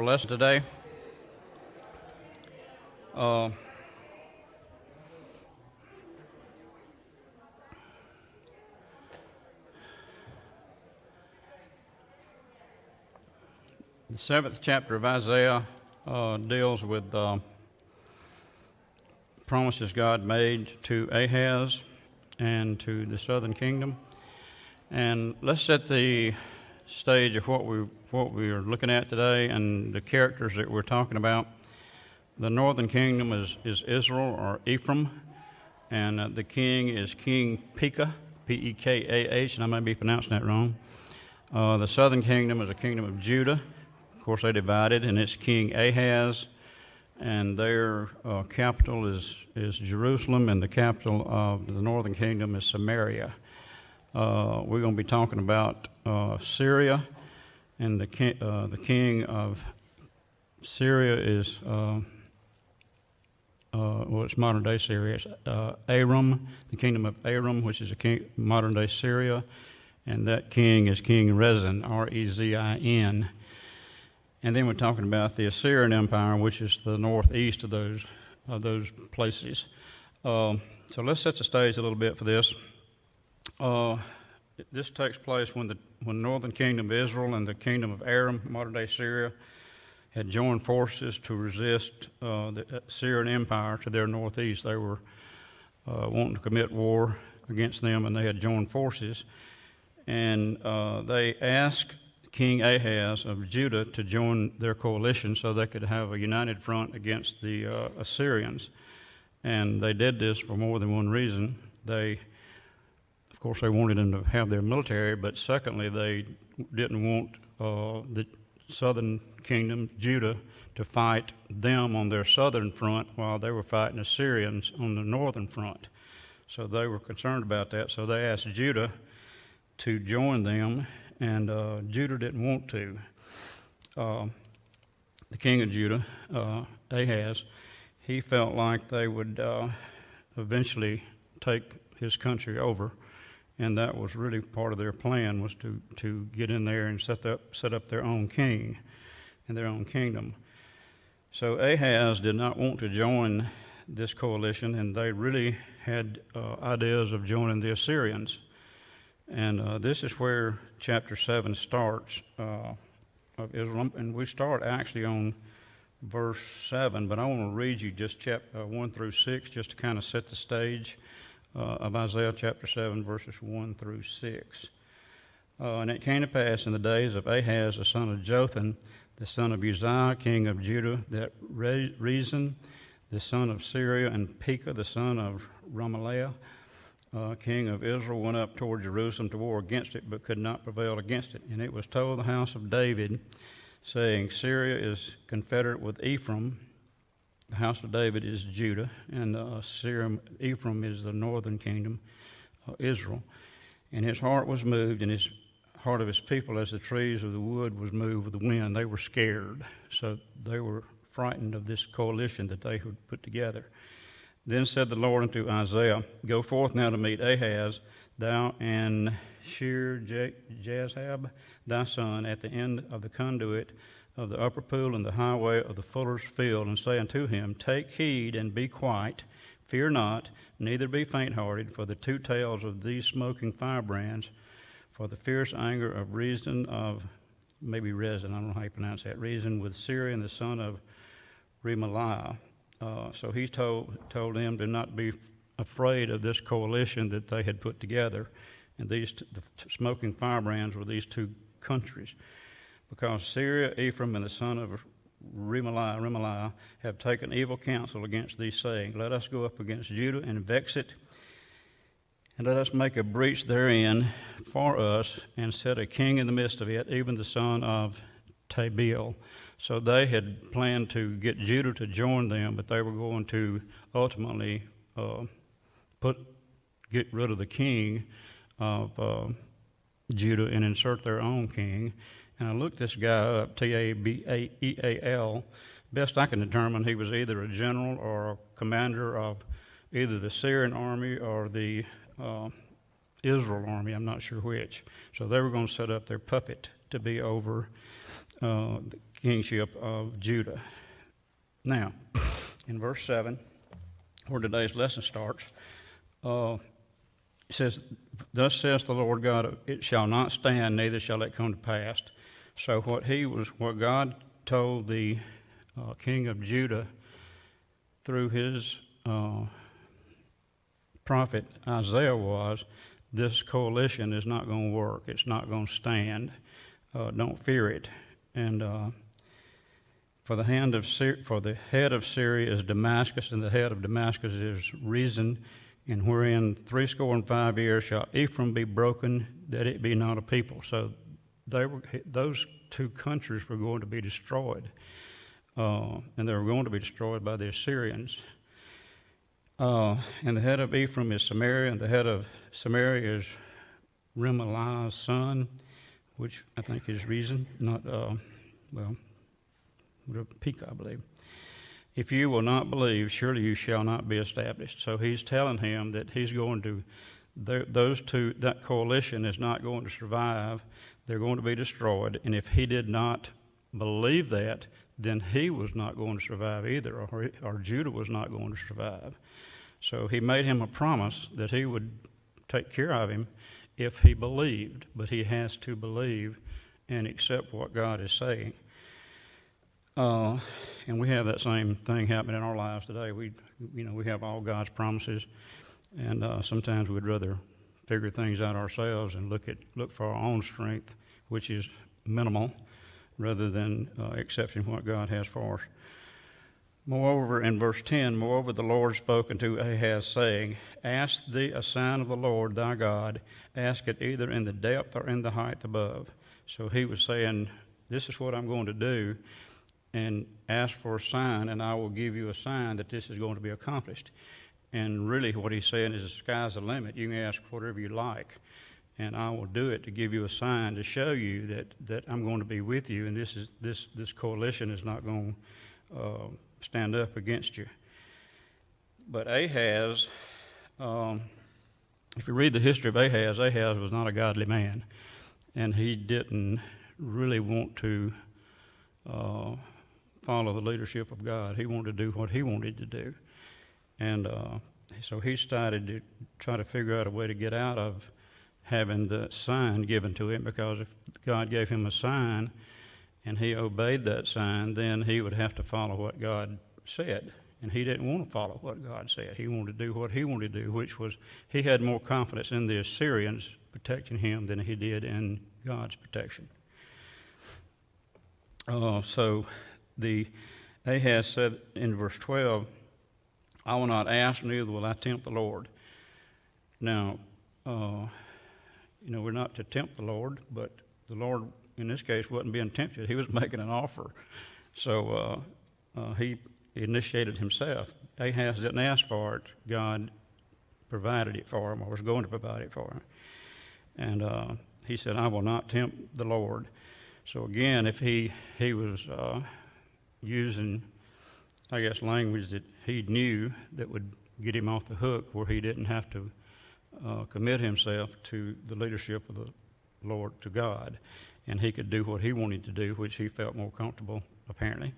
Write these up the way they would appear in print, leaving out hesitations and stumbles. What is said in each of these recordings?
our lesson today. The 7th chapter of Isaiah deals with promises God made to Ahaz and to the southern kingdom. And let's set the stage of what we are looking at today and the characters that we're talking about. The northern kingdom is Israel or Ephraim, and the king is King Pekah, P-E-K-A-H, and I may be pronouncing that wrong. The southern kingdom is a kingdom of Judah. Of course, they divided, and it's King Ahaz, and their capital is Jerusalem, and the capital of the northern kingdom is Samaria. We're going to be talking about Syria, and the king of Syria is, it's modern-day Syria. It's Aram, the kingdom of Aram, which is modern-day Syria, and that king is King Rezin, R-E-Z-I-N. And then we're talking about the Assyrian Empire, which is the northeast of those places. So let's set the stage a little bit for this. This takes place when northern kingdom of Israel and the kingdom of Aram, modern-day Syria, had joined forces to resist the Assyrian Empire to their northeast. They were wanting to commit war against them, and they had joined forces. And they asked King Ahaz of Judah to join their coalition so they could have a united front against the Assyrians. And they did this for more than one reason. Of course, they wanted them to have their military, but secondly, they didn't want the southern kingdom, Judah, to fight them on their southern front while they were fighting Assyrians on the northern front. So they were concerned about that, so they asked Judah to join them, and Judah didn't want to. The king of Judah, Ahaz, he felt like they would eventually take his country over, and that was really part of their plan, was to get in there and set up their own king and their own kingdom. So Ahaz did not want to join this coalition, and they really had ideas of joining the Assyrians. And this is where chapter 7 starts of Israel, and we start actually on verse 7, but I want to read you just chapter 1 through 6 just to kind of set the stage of Isaiah chapter 7, verses 1 through 6. And it came to pass in the days of Ahaz, the son of Jotham, the son of Uzziah, king of Judah, that Rezin, the son of Syria, and Pekah, the son of Remaliah, king of Israel, went up toward Jerusalem to war against it, but could not prevail against it. And it was told the house of David, saying, Syria is confederate with Ephraim. The house of David is Judah, and Ephraim is the northern kingdom, Israel. And his heart was moved, and his heart of his people as the trees of the wood was moved with the wind. They were scared, so they were frightened of this coalition that they had put together. Then said the Lord unto Isaiah, Go forth now to meet Ahaz, thou and Shear-Jashub, thy son, at the end of the conduit of the upper pool and the highway of the fuller's field, and say unto him, Take heed and be quiet, fear not, neither be faint-hearted, for the two tails of these smoking firebrands, for the fierce anger of Rezin, I don't know how you pronounce that, Rezin with Syria and the son of Remaliah. So he told them to not be afraid of this coalition that they had put together, and the smoking firebrands were these two countries, because Syria, Ephraim, and the son of Remaliah have taken evil counsel against thee, saying, Let us go up against Judah and vex it, and let us make a breach therein for us, and set a king in the midst of it, even the son of Tabeel. So they had planned to get Judah to join them, but they were going to ultimately get rid of the king of Judah and insert their own king. And I looked this guy up, T-A-B-E-A-L. Best I can determine, he was either a general or a commander of either the Syrian army or the Israel army. I'm not sure which. So they were going to set up their puppet to be over the kingship of Judah. Now, in verse 7, where today's lesson starts, it says, "Thus says the Lord God, it shall not stand, neither shall it come to pass." So what God told the king of Judah through his prophet Isaiah was, this coalition is not going to work. It's not going to stand. Don't fear it. And for the head of Syria is Damascus, and the head of Damascus is Rezin, and wherein 65 years shall Ephraim be broken, that it be not a people. So those two countries were going to be destroyed, and they were going to be destroyed by the Assyrians. And the head of Ephraim is Samaria, and the head of Samaria is Remaliah's son, which I think is Rezin, not, Peak, I believe. If you will not believe, surely you shall not be established. So he's telling him that he's going to, that coalition is not going to survive. They're going to be destroyed. And if he did not believe that, then he was not going to survive either, or Judah was not going to survive. So he made him a promise that he would take care of him if he believed, but he has to believe and accept what God is saying. And we have that same thing happening in our lives today. We have all God's promises, and sometimes we'd rather figure things out ourselves and look for our own strength, which is minimal, rather than accepting what God has for us. Moreover, in verse 10, moreover, the Lord spoke unto Ahaz, saying, Ask thee a sign of the Lord thy God, ask it either in the depth or in the height above. So he was saying, this is what I'm going to do, and ask for a sign, and I will give you a sign that this is going to be accomplished. And really what he's saying is the sky's the limit. You can ask whatever you like, and I will do it to give you a sign to show you that I'm going to be with you, and this coalition is not going to stand up against you. But Ahaz, if you read the history of Ahaz was not a godly man, and he didn't really want to follow the leadership of God. He wanted to do what he wanted to do. And so he started to try to figure out a way to get out of having the sign given to him, because if God gave him a sign and he obeyed that sign, then he would have to follow what God said. And he didn't want to follow what God said. He wanted to do what he wanted to do, which was he had more confidence in the Assyrians protecting him than he did in God's protection. So the Ahaz said in verse 12, I will not ask, neither will I tempt the Lord. Now, we're not to tempt the Lord, but the Lord, in this case, wasn't being tempted. He was making an offer. So he initiated himself. Ahaz didn't ask for it. God provided it for him, or was going to provide it for him. And he said, I will not tempt the Lord. So again, if he was using, I guess, language that he knew that would get him off the hook, where he didn't have to commit himself to the leadership of the Lord, to God, and he could do what he wanted to do, which he felt more comfortable, apparently,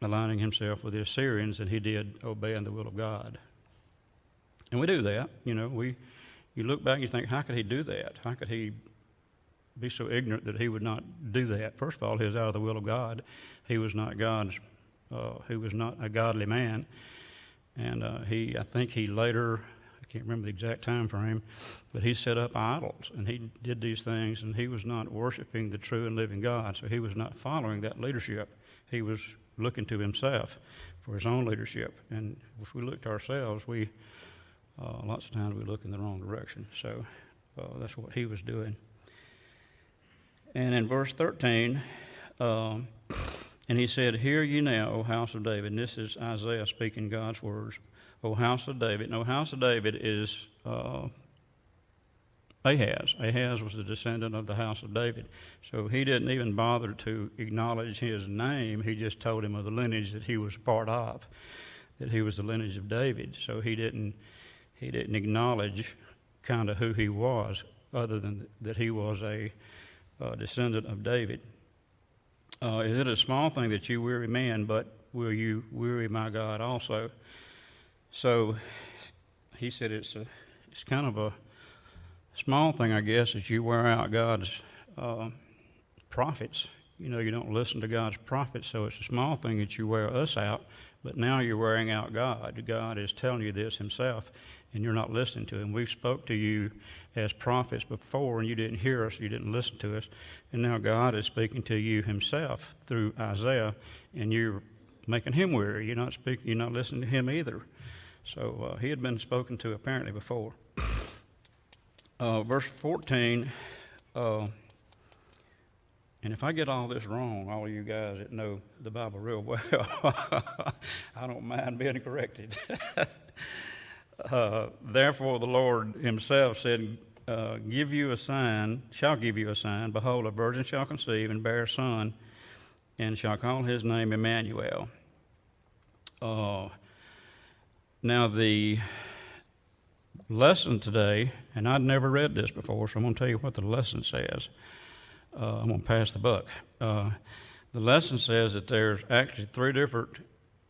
aligning himself with the Assyrians than he did obeying the will of God. And we do that. You look back and you think, how could he do that? How could he be so ignorant that he would not do that? First of all, he was out of the will of God. He was not he was not a godly man. And I think he later, I can't remember the exact time frame, but he set up idols, and he did these things, and he was not worshiping the true and living God. So he was not following that leadership. He was looking to himself for his own leadership. And if we look to ourselves, lots of times we look in the wrong direction. So that's what he was doing. And in verse 13, and he said, Hear ye now, O house of David. And this is Isaiah speaking God's words. O house of David. No, house of David is Ahaz. Ahaz was the descendant of the house of David. So he didn't even bother to acknowledge his name. He just told him of the lineage that he was part of, that he was the lineage of David. So he didn't acknowledge kind of who he was, other than that he was a descendant of David. Is it a small thing that you weary man, but will you weary my God also? So he said it's kind of a small thing, I guess, that you wear out God's prophets. You know, you don't listen to God's prophets, so it's a small thing that you wear us out, but now you're wearing out God. God is telling you this himself, and you're not listening to him. We've spoke to you as prophets before, and you didn't hear us, you didn't listen to us, and now God is speaking to you himself through Isaiah, and you're making him weary. You're not listening to him either. So he had been spoken to apparently before. Verse 14, and if I get all this wrong, all of you guys that know the Bible real well, I don't mind being corrected. Therefore the Lord himself said, shall give you a sign, behold, a virgin shall conceive and bear a son, and shall call his name Emmanuel. Now the lesson today, and I'd never read this before, so I'm going to tell you what the lesson says. I'm going to pass the buck. The lesson says that there's actually three different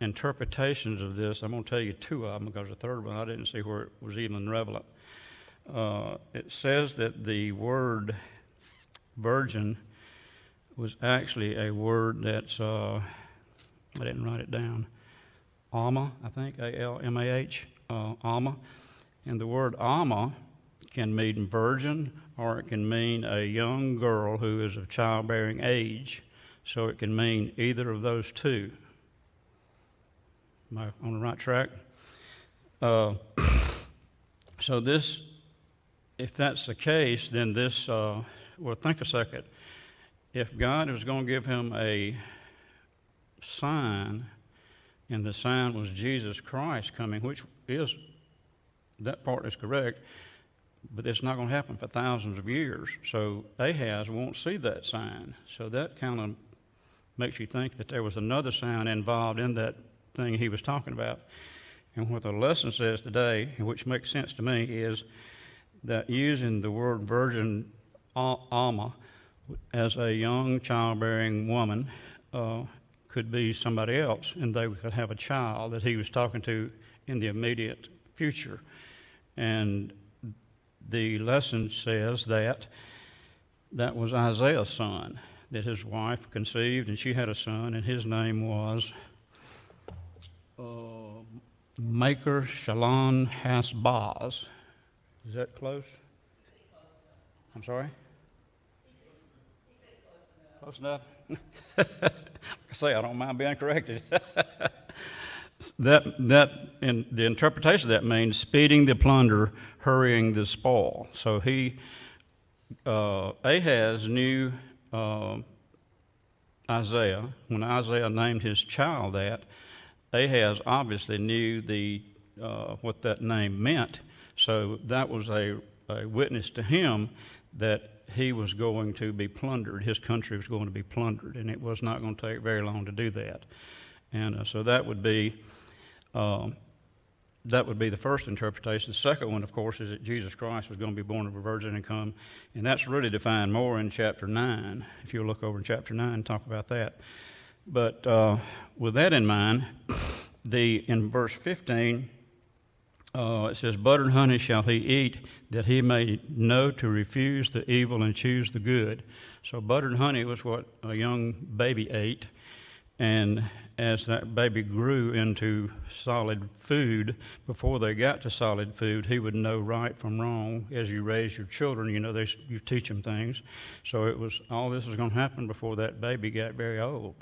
interpretations of this. I'm going to tell you two of them because the third one I didn't see where it was even relevant. It says that the word virgin was actually a word that's, I didn't write it down, Alma, I think, A-L-M-A-H, Alma. And the word Alma can mean virgin, or it can mean a young girl who is of childbearing age. So it can mean either of those two. Am I on the right track? So this, if that's the case, then this, well, think a second. If God was going to give him a sign, and the sign was Jesus Christ coming, which is, that part is correct, but it's not going to happen for thousands of years. So Ahaz won't see that sign. So that kind of makes you think that there was another sign involved in that thing he was talking about. And what the lesson says today, which makes sense to me, is that using the word virgin, Alma, as a young childbearing woman, could be somebody else, and they could have a child that he was talking to in the immediate future. And the lesson says that that was Isaiah's son, that his wife conceived, and she had a son, and his name was Maker Shalon Hasbaz. Is that close? I'm sorry? Close enough? Like I say, I don't mind being corrected. That in the interpretation of that means speeding the plunder, hurrying the spoil. So Ahaz knew Isaiah. When Isaiah named his child that, Ahaz obviously knew what that name meant. So that was a witness to him that he was going to be plundered. His country was going to be plundered, and it was not going to take very long to do that. And so that would be the first interpretation. The second one, of course, is that Jesus Christ was going to be born of a virgin and come, and that's really defined more in chapter 9. If you'll look over in chapter 9 and talk about that. But with that in mind, in verse 15, it says, butter and honey shall he eat, that he may know to refuse the evil and choose the good. So butter and honey was what a young baby ate, and as that baby grew into solid food, before they got to solid food, he would know right from wrong. As you raise your children, you teach them things. So all this was going to happen before that baby got very old.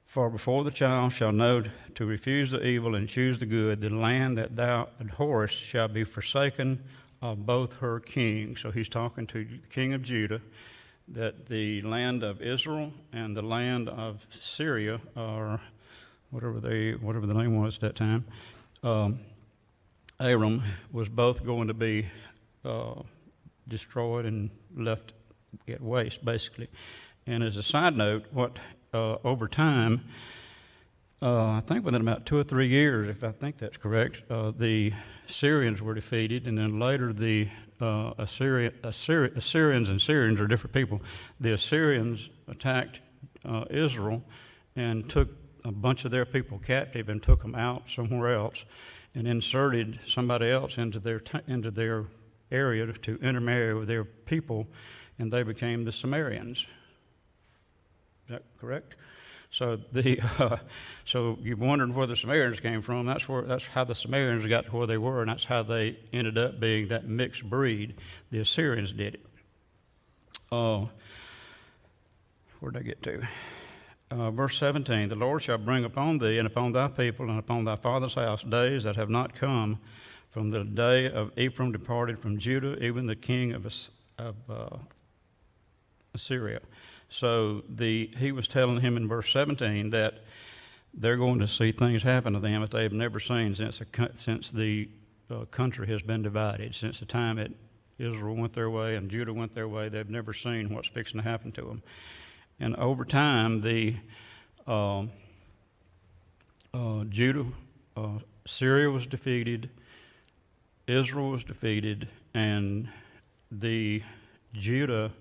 For before the child shall know to refuse the evil and choose the good, the land that thou abhorrest shall be forsaken of both her kings. So he's talking to the king of Judah, that the land of Israel and the land of Syria, or whatever the name was at that time, Aram, was both going to be destroyed and left at waste, basically. And as a side note, over time, I think within about 2 or 3 years, if I think that's correct, the Syrians were defeated, and then later the Assyrians and Syrians are different people. The Assyrians attacked Israel and took a bunch of their people captive and took them out somewhere else and inserted somebody else into their area to intermarry with their people, and they became the Sumerians. Is that correct? So so you've wondered where the Sumerians came from. That's how the Sumerians got to where they were, and that's how they ended up being that mixed breed. The Assyrians did it. Where'd I get to? Verse 17, the Lord shall bring upon thee and upon thy people and upon thy father's house days that have not come from the day of Ephraim departed from Judah, even the king of Assyria. So he was telling him in verse 17 that they're going to see things happen to them that they have never seen since the country has been divided. Since the time that Israel went their way and Judah went their way, they've never seen what's fixing to happen to them. And over time, Syria was defeated, Israel was defeated, and the Judah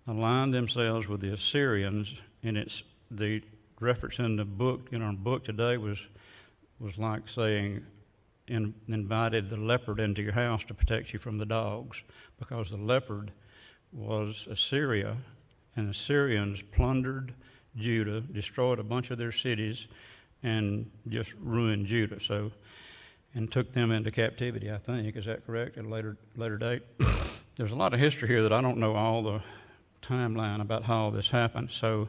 aligned themselves with the Assyrians. And it's the reference in the book, in our book today, was like saying, invited the leopard into your house to protect you from the dogs, because the leopard was Assyria. And the Assyrians plundered Judah, destroyed a bunch of their cities, and just ruined Judah. And took them into captivity, I think. Is that correct? At a later date. There's a lot of history here that I don't know all the timeline about how all this happened. So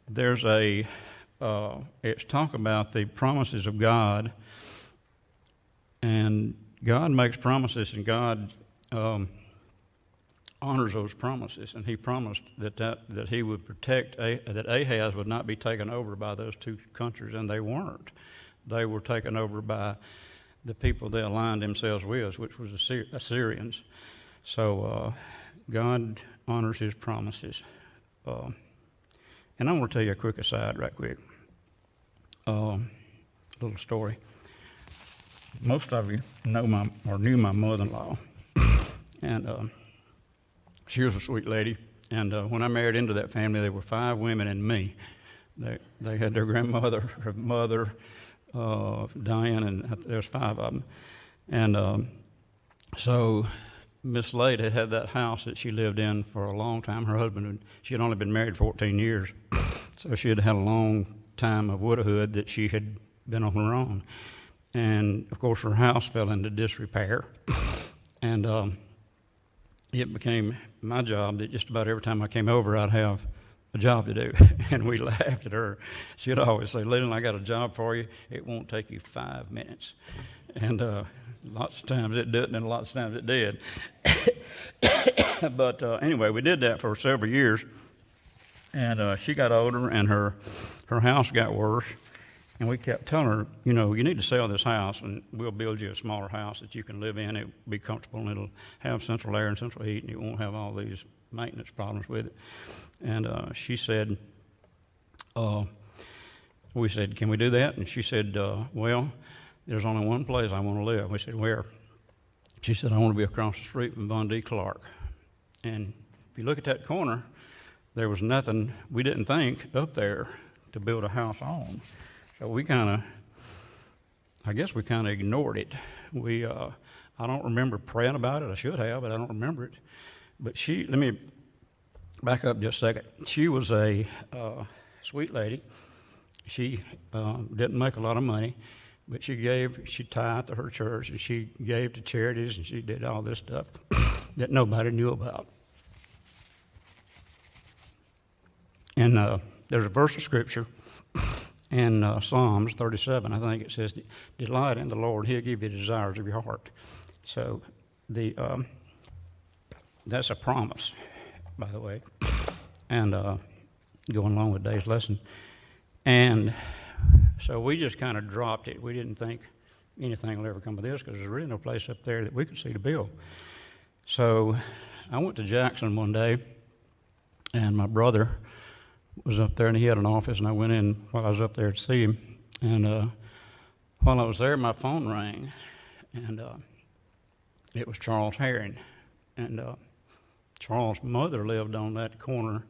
there's it's talk about the promises of God, and God makes promises, and God honors those promises, and he promised that he would protect, that Ahaz would not be taken over by those two countries, and they weren't. They were taken over by the people they aligned themselves with, which was Assyrians. So God honors his promises. And I want to tell you a quick aside right quick. A little story. Most of you knew my mother-in-law, and she was a sweet lady, and when I married into that family, there were 5 women and me. They had their grandmother, her mother, Diane, and there's 5 of them. And so Miss Lade had that house that she lived in for a long time. Her husband, she had only been married 14 years, so she had had a long time of widowhood that she had been on her own. And, of course, her house fell into disrepair, and it became my job that just about every time I came over, I'd have a job to do. And we laughed at her. She'd always say, Leland, I got a job for you. It won't take you 5 minutes. And lots of times it didn't, and lots of times it did. But anyway, we did that for several years. And she got older, and her house got worse. And we kept telling her, you need to sell this house, and we'll build you a smaller house that you can live in. It'll be comfortable, and it'll have central air and central heat, and you won't have all these maintenance problems with it. And she said, we said, can we do that? And she said, well, there's only one place I want to live. We said, where? She said, I want to be across the street from Von D. Clark. And if you look at that corner, there was nothing, we didn't think, up there to build a house on. So we kind of ignored it. I don't remember praying about it. I should have, but I don't remember it. But let me back up just a second. She was a sweet lady. She didn't make a lot of money, but she tithed to her church, and she gave to charities, and she did all this stuff that nobody knew about. And there's a verse of Scripture in Psalms 37, I think it says, delight in the Lord, he'll give you the desires of your heart. So that's a promise, by the way, and going along with Dave's lesson. And so we just kind of dropped it. We didn't think anything will ever come of this, because there's really no place up there that we could see to build. So I went to Jackson one day, and my brother was up there, and he had an office, and I went in while I was up there to see him. And while I was there, my phone rang, and it was Charles Herring. And Charles' mother lived on that corner,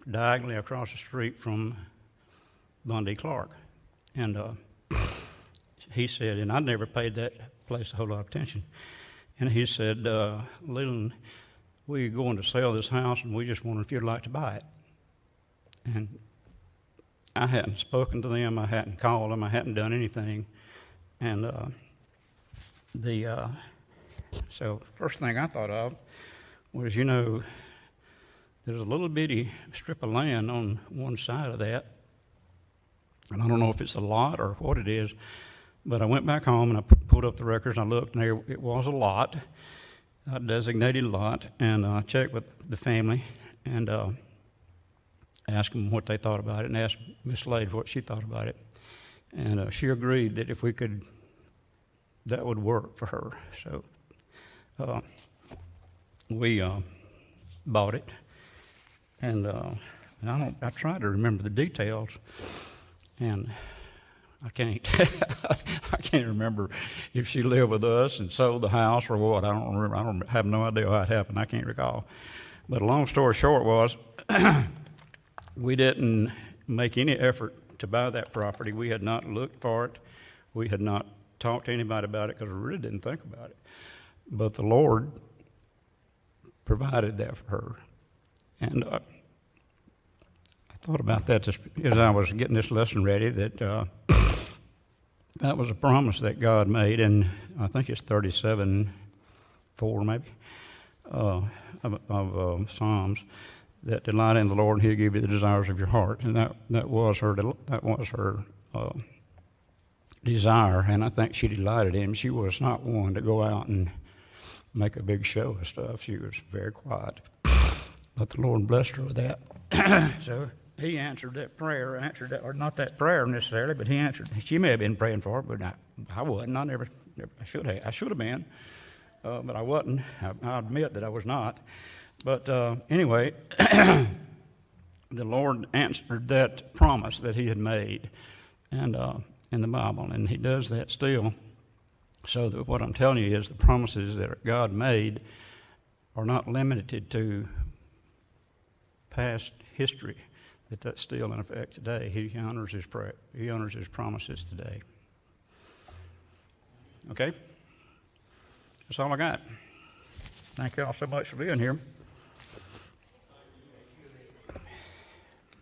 diagonally across the street from Bundy Clark. And he said, and I never paid that place a whole lot of attention. And he said, Leland, we're going to sell this house, and we just wondered if you'd like to buy it. And I hadn't spoken to them, I hadn't called them, I hadn't done anything. And so first thing I thought of was, there's a little bitty strip of land on one side of that, and I don't know if it's a lot or what it is, but I went back home and I pulled up the records and I looked, and there it was a lot, a designated lot, and I checked with the family and asked them what they thought about it, and asked Miss Slade what she thought about it, and she agreed that if we could, that would work for her. So we bought it, and I tried to remember the details, and I can't. I can't remember if she lived with us and sold the house or what. I don't remember. I have no idea how it happened. I can't recall. But a long story short was, we didn't make any effort to buy that property. We had not looked for it. We had not talked to anybody about it because we really didn't think about it. But the Lord provided that for her. And I thought about that just as I was getting this lesson ready, that that was a promise that God made, and I think it's 37:4 maybe, of Psalms, that delight in the Lord, and He'll give you the desires of your heart. And that was her desire, and I think she delighted in Him. She was not one to go out and make a big show of stuff. She was very quiet. But the Lord blessed her with that. So He answered that prayer, or not that prayer necessarily, but He answered. She may have been praying for it, but I wasn't. I should have been, but I wasn't. I admit that I was not. But anyway, the Lord answered that promise that He had made, and in the Bible, and He does that still. So that what I'm telling you is the promises that God made are not limited to past history. That's still in effect today. He honors His prayer. He honors His promises today. Okay, that's all I got. Thank you all so much for being here.